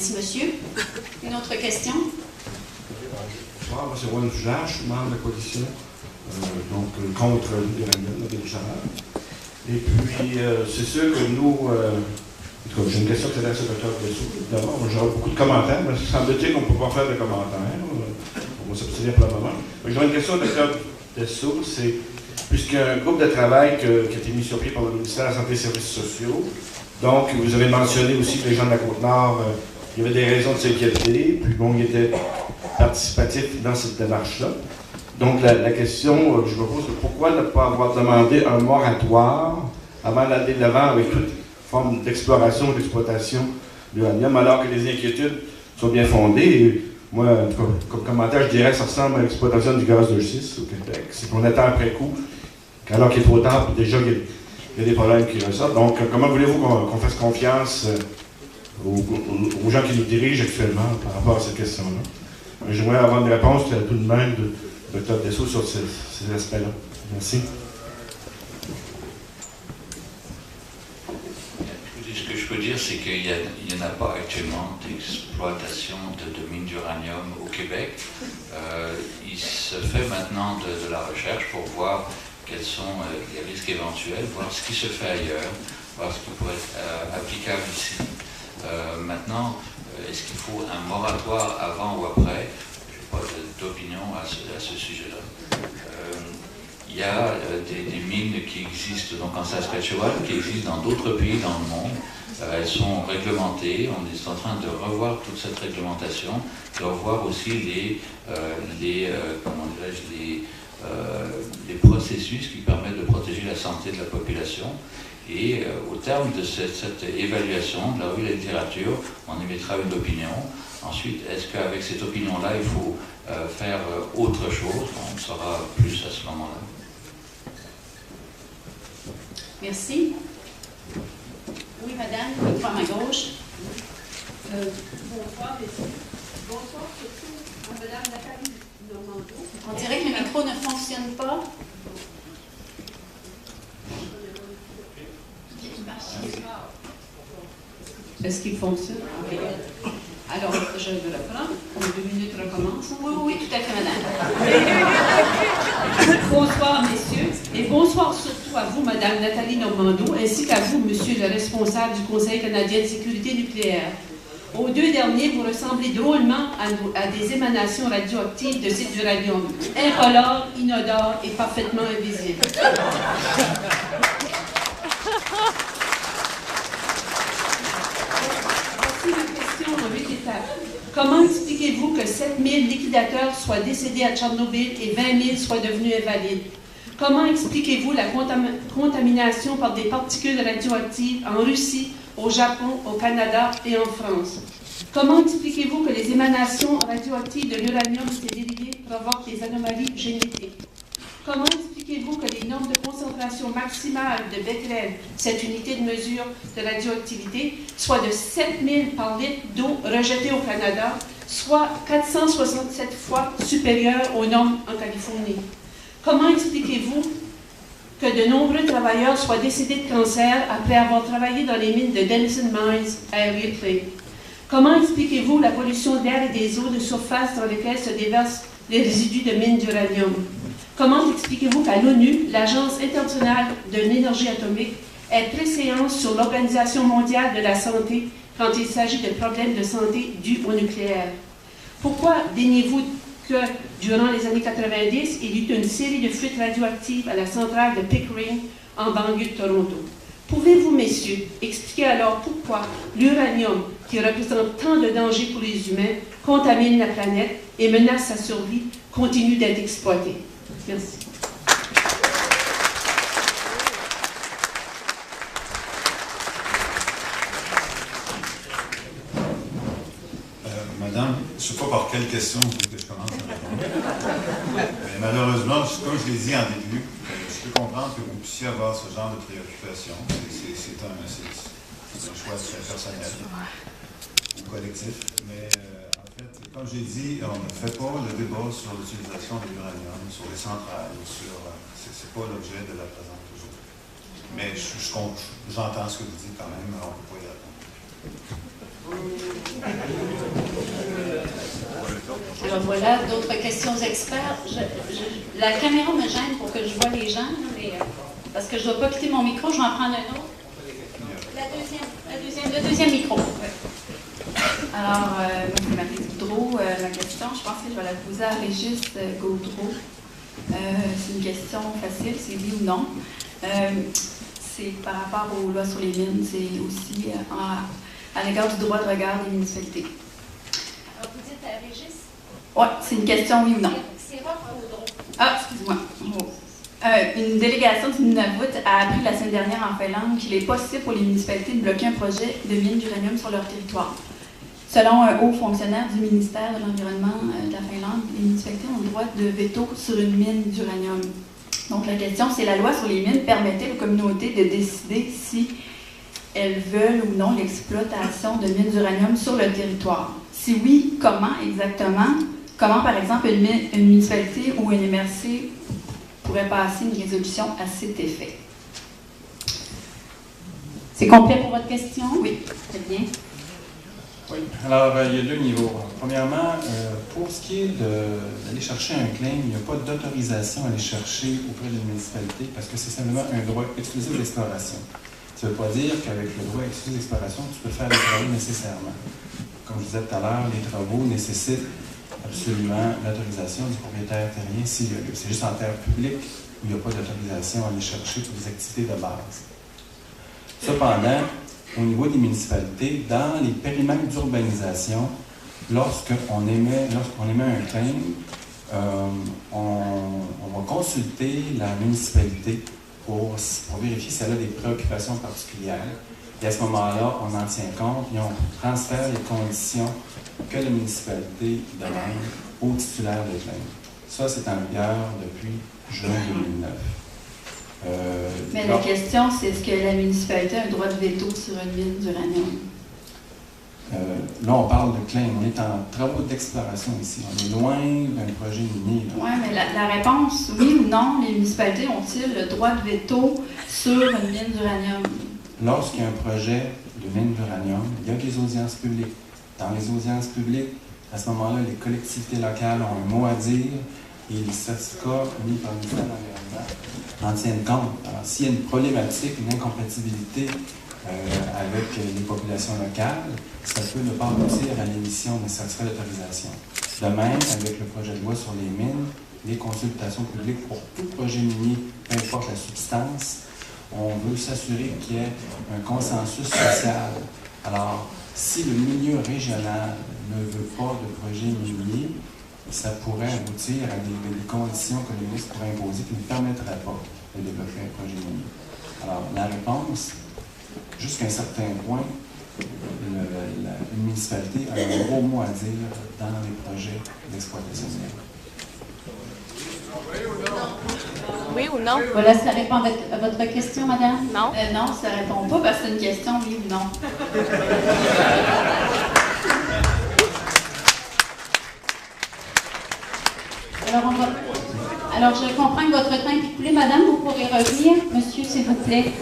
Merci, monsieur. Une autre question? Bonsoir, moi c'est Roland Dujard, je suis membre de la coalition contre l'uranium de Richard. Et puis, c'est sûr que nous, j'ai une question que c'est la secrétaire de Dessous. D'abord, j'aurai beaucoup de commentaires, mais ça semble-t-il qu'on ne peut pas faire de commentaires. On va s'abstenir pour le moment. J'aurais une question au docteur Dessous, c'est, puisqu'un groupe de travail qui a été mis sur pied par le ministère de la Santé et des Services sociaux, donc vous avez mentionné aussi que les gens de la Côte-Nord, il y avait des raisons de s'inquiéter, puis bon, ils étaient participatifs dans cette démarche-là. Donc, la question que je me pose, c'est pourquoi ne pas avoir demandé un moratoire avant d'aller de l'avant avec toute forme d'exploration ou d'exploitation de l'uranium, alors que les inquiétudes sont bien fondées. Et moi, en tout cas, comme commentaire, je dirais que ça ressemble à l'exploitation du gaz de schiste au Québec. C'est qu'on attend après coup, alors qu'il est trop tard, puis déjà, il y a des problèmes qui ressortent. Donc, comment voulez-vous qu'on fasse confiance aux gens qui nous dirigent actuellement par rapport à cette question-là? J'aimerais avoir une réponse tout de même de Dr. Dessous sur ces aspects-là. Merci. Ce que je peux dire, c'est qu'il n'y en a pas actuellement d'exploitation de mines d'uranium au Québec. Il se fait maintenant de la recherche pour voir quels sont les risques éventuels, voir ce qui se fait ailleurs, voir ce qui pourrait être applicable ici. Maintenant, est-ce qu'il faut un moratoire avant ou après? Je n'ai pas d'opinion à ce sujet-là. Il y a des mines qui existent donc en Saskatchewan, qui existent dans d'autres pays dans le monde. Elles sont réglementées. On est en train de revoir toute cette réglementation, de revoir aussi les processus qui permettent de protéger la santé de la population. Et au terme de cette évaluation, de la revue de la littérature, on émettra une opinion. Ensuite, est-ce qu'avec cette opinion-là, il faut faire autre chose? On saura plus à ce moment-là. Merci. Oui, madame, une femme à gauche. Bonsoir, messieurs. Bonsoir surtout à madame Nathalie Normando. On dirait que le micro ne fonctionne pas. Est-ce qu'il fonctionne? Okay. Alors, je le reprends. En 2 minutes, recommence. Oui, tout à fait, madame. Bonsoir, messieurs. Et bonsoir surtout à vous, madame Nathalie Normando, ainsi qu'à vous, monsieur le responsable du Conseil canadien de sécurité nucléaire. Aux 2 derniers, vous ressemblez drôlement à des émanations radioactives de cet uranium, incolore, inodore et parfaitement invisible. Comment expliquez-vous que 7000 liquidateurs soient décédés à Tchernobyl et 20 000 soient devenus invalides? Comment expliquez-vous la contamination par des particules radioactives en Russie, au Japon, au Canada et en France? Comment expliquez-vous que les émanations radioactives de l'uranium et ses dérivés provoquent des anomalies génétiques? Comment expliquez-vous que les normes de concentration maximale de Becquerel, cette unité de mesure de radioactivité, soient de 7000 par litre d'eau rejetée au Canada, soit 467 fois supérieures aux normes en Californie? Comment expliquez-vous que de nombreux travailleurs soient décédés de cancer après avoir travaillé dans les mines de Denison Mines à Elliott Lake? Comment expliquez-vous la pollution de l'air et des eaux de surface dans lesquelles se déversent les résidus de mines d'uranium? Comment expliquez-vous qu'à l'ONU, l'Agence internationale de l'énergie atomique, ait préséance sur l'Organisation mondiale de la santé quand il s'agit de problèmes de santé dus au nucléaire? Pourquoi daignez-vous que, durant les années 90, il y eut une série de fuites radioactives à la centrale de Pickering, en banlieue de Toronto? Pouvez-vous, messieurs, expliquer alors pourquoi l'uranium, qui représente tant de dangers pour les humains, contamine la planète et menace sa survie, continue d'être exploité? Merci. Madame, je ne sais pas par quelle question vous voulez que je commence à répondre. Mais malheureusement, comme je l'ai dit en début, je peux comprendre que vous puissiez avoir ce genre de préoccupation. C'est un choix très personnel ou collectif. Mais en fait, comme j'ai dit, on ne fait pas le débat sur l'utilisation de l'uranium, sur les centrales, c'est pas l'objet de la présente aujourd'hui. Mais j'entends ce que vous dites quand même, on ne peut pas y répondre. Alors voilà, d'autres questions aux experts. La caméra me gêne pour que je vois les gens, là, mais, parce que je ne dois pas quitter mon micro, je vais en prendre un autre. Le deuxième micro. Alors, moi, c'est Marie Gaudreau. Ma question, je pense que je vais la poser à Régis Gaudreau. C'est une question facile, c'est oui ou non. C'est par rapport aux lois sur les mines, c'est aussi à l'égard du droit de regard des municipalités. Alors, vous dites à Régis? Oui, c'est une question oui ou non. C'est Roch Gaudreau. Ah, excuse-moi. Une délégation du Nunavut a appris la semaine dernière en Finlande qu'il est possible pour les municipalités de bloquer un projet de mine d'uranium sur leur territoire. Selon un haut fonctionnaire du ministère de l'Environnement de la Finlande, les municipalités ont le droit de veto sur une mine d'uranium. Donc la question, c'est la loi sur les mines permettait aux communautés de décider si elles veulent ou non l'exploitation de mines d'uranium sur le territoire. Si oui, comment exactement? Comment, par exemple, une municipalité ou une MRC pourrait passer une résolution à cet effet? C'est complet pour votre question? Oui. Très bien. Oui, alors il y a deux niveaux. Premièrement, pour ce qui est d'aller chercher un claim, il n'y a pas d'autorisation à aller chercher auprès d'une municipalité parce que c'est simplement un droit exclusif d'exploration. Ça ne veut pas dire qu'avec le droit exclusif d'exploration, tu peux faire les travaux nécessairement. Comme je disais tout à l'heure, les travaux nécessitent absolument l'autorisation du propriétaire terrien s'il y a lieu. C'est juste en terre publique où il n'y a pas d'autorisation à aller chercher pour des activités de base. Cependant, au niveau des municipalités, dans les périmètres d'urbanisation, lorsqu'on émet un claim, on va consulter la municipalité pour vérifier si elle a des préoccupations particulières. Et à ce moment-là, on en tient compte et on transfère les conditions que la municipalité demande au titulaire de claim. Ça, c'est en vigueur depuis juin 2009. Mais la question, c'est est-ce que la municipalité a un droit de veto sur une mine d'uranium? Là, on parle de claim. On est en travaux d'exploration ici. On est loin d'un projet minier. Oui, mais la réponse, oui ou non, les municipalités ont-ils le droit de veto sur une mine d'uranium? Lorsqu'il y a un projet de mine d'uranium, il y a des audiences publiques. Dans les audiences publiques, à ce moment-là, les collectivités locales ont un mot à dire et les certificats mis par le ministère de l'Environnement en tiennent compte. Alors, s'il y a une problématique, une incompatibilité avec les populations locales, ça peut ne pas aboutir à l'émission d'un certificat d'autorisation. De même, avec le projet de loi sur les mines, les consultations publiques pour tout projet minier, peu importe la substance, on veut s'assurer qu'il y ait un consensus social. Alors, si le milieu régional ne veut pas de projet minier, ça pourrait aboutir à des conditions que le ministre pourrait imposer qui ne permettraient pas de développer un projet minier. Alors, la réponse, jusqu'à un certain point, une municipalité a un gros mot à dire dans les projets d'exploitation minière. Oui ou non? Voilà, ça répond à votre question, madame? Non. Non, ça ne répond pas parce que c'est une question oui ou non. Alors, je comprends que votre temps est écoulé. Madame, vous pourrez revenir. Monsieur, s'il vous plaît.